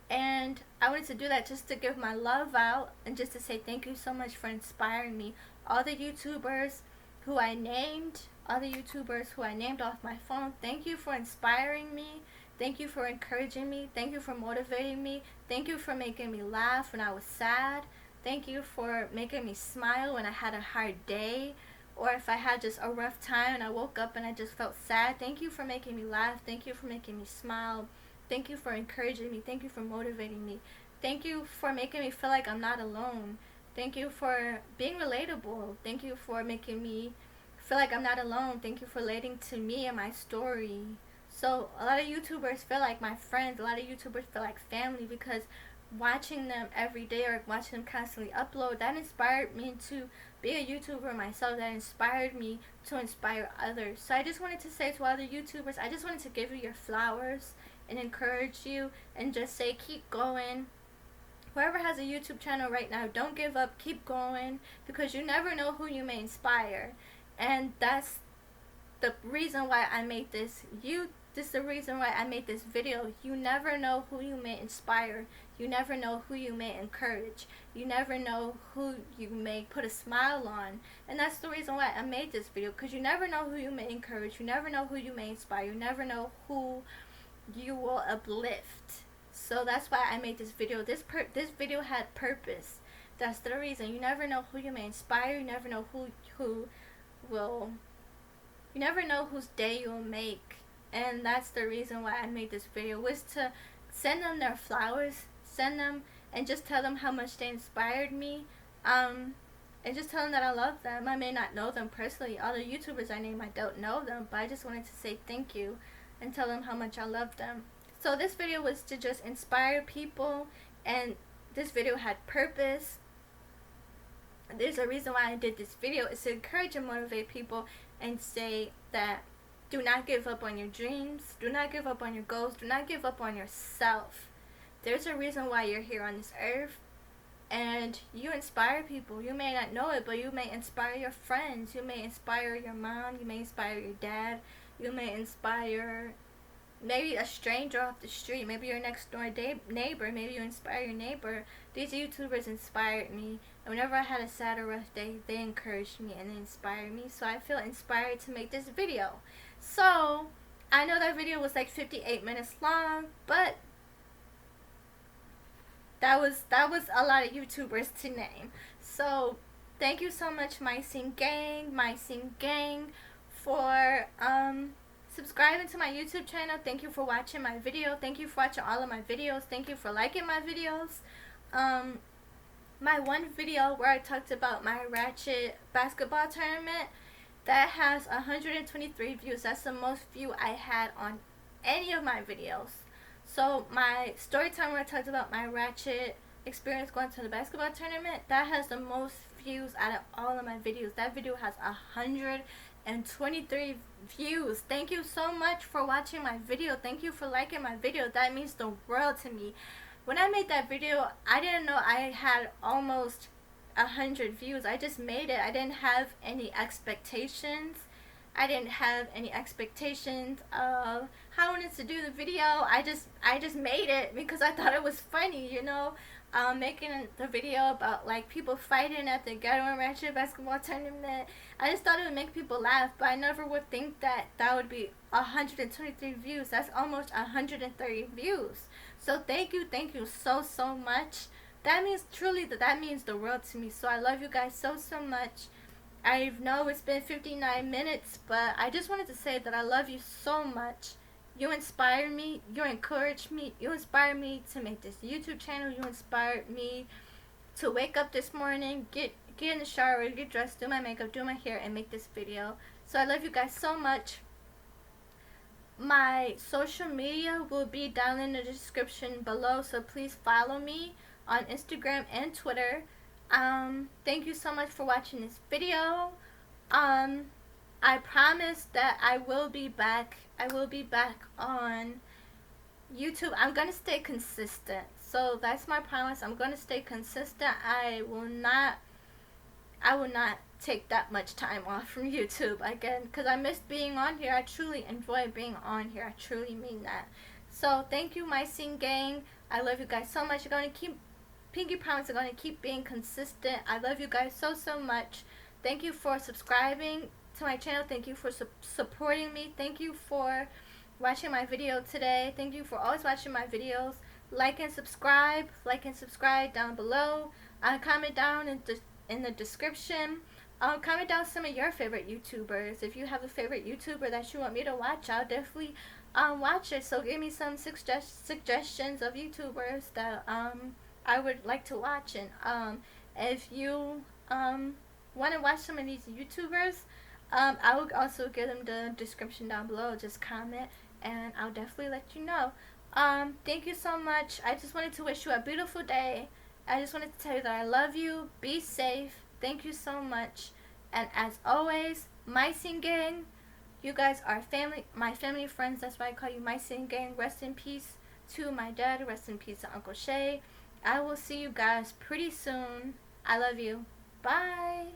And I wanted to do that just to give my love out and just to say thank you so much for inspiring me. All the YouTubers who I named, off my phone, thank you for inspiring me. Thank you for encouraging me. Thank you for motivating me. Thank you for making me laugh when I was sad. Thank you for making me smile when I had a hard day, or if I had just a rough time and I woke up and I just felt sad. Thank you for making me laugh. Thank you for making me smile. Thank you for encouraging me. Thank you for motivating me. Thank you for making me feel like I'm not alone. Thank you for being relatable. Thank you for making me feel like I'm not alone. Thank you for relating to me and my story. So a lot of YouTubers feel like my friends. A lot of YouTubers feel like family, because watching them every day or watching them constantly upload, that inspired me to be a YouTuber myself. That inspired me to inspire others. So I just wanted to say to other YouTubers, I just wanted to give you your flowers and encourage you and just say keep going. Whoever has a YouTube channel right now, don't give up, keep going, because you never know who you may inspire. And that's the reason why I made this is the reason why I made this video. You never know who you may inspire. You never know who you may encourage. You never know who you may put a smile on. And that's the reason why I made this video, because you never know who you may encourage. You never know who you may inspire. You never know who you will uplift. So that's why I made this video. This video had purpose. That's the reason. You never know who you may inspire. You never know you never know whose day you'll make. And that's the reason why I made this video, was to send them their flowers, send them and just tell them how much they inspired me, and just tell them that I love them. I may not know them personally. All the YouTubers I name, I don't know them, but I just wanted to say thank you and tell them how much I love them. So this video was to just inspire people, and this video had purpose. There's a reason why I did this video. It's to encourage and motivate people and say that do not give up on your dreams. Do not give up on your goals. Do not give up on yourself. There's a reason why you're here on this earth, and you inspire people. You may not know it, but you may inspire your friends. You may inspire your mom. You may inspire your dad. You may inspire maybe a stranger off the street. Maybe your next door neighbor. Maybe you inspire your neighbor. These YouTubers inspired me. And whenever I had a sad or rough day, they encouraged me and they inspired me. So I feel inspired to make this video. So I know that video was like 58 minutes long, but that was a lot of YouTubers to name. So thank you so much, Myscene Gang, for subscribing to my YouTube channel. Thank you for watching my video. Thank you for watching all of my videos. Thank you for liking my videos. My one video where I talked about my Ratchet basketball tournament, that has 123 views. That's the most view I had on any of my videos. So my story time where I talked about my Ratchet experience going to the basketball tournament, that has the most views out of all of my videos. That video has 123 views. Thank you so much for watching my video. Thank you for liking my video. That means the world to me. When I made that video, I didn't know I had almost 100 views. I just made it. I didn't have any expectations. I didn't have any expectations of how I wanted to do the video. I just made it because I thought it was funny, you know. Making the video about like people fighting at the Ghetto and Ratchet basketball tournament. I just thought it would make people laugh, but I never would think that that would be 123 views. That's almost 130 views. So thank you so much. That means truly that means the world to me. So I love you guys so much. I know it's been 59 minutes, but I just wanted to say that I love you so much, You inspired me. You encouraged me. You inspired me to make this YouTube channel. You inspired me to wake up this morning, get in the shower, get dressed, do my makeup, do my hair, and make this video. So I love you guys so much. My social media will be down in the description below, so please follow me on Instagram and Twitter. Thank you so much for watching this video. I promise that I will be back. I will be back on YouTube. I'm gonna stay consistent. So that's my promise. I'm gonna stay consistent. I will not take that much time off from YouTube again, because I miss being on here. I truly enjoy being on here. I truly mean that. So thank you, Myscene Gang. I love you guys so much. I'm gonna keep, pinky promise, I'm gonna keep being consistent. I love you guys so much. Thank you for subscribing to my channel. Thank you for supporting me. Thank you for watching my video today. Thank you for always watching my videos. Like and subscribe down below. Comment down in the description. Comment down some of your favorite YouTubers. If you have a favorite YouTuber that you want me to watch, I'll definitely watch it. So give me some suggestions of YouTubers that I would like to watch. And if you want to watch some of these YouTubers, I will also give them the description down below. Just comment and I'll definitely let you know. Thank you so much. I just wanted to wish you a beautiful day. I just wanted to tell you that I love you. Be safe. Thank you so much. And as always, Myscene Gang, you guys are family, my family friends. That's why I call you Myscene Gang. Rest in peace to my dad. Rest in peace to Uncle Shay. I will see you guys pretty soon. I love you. Bye.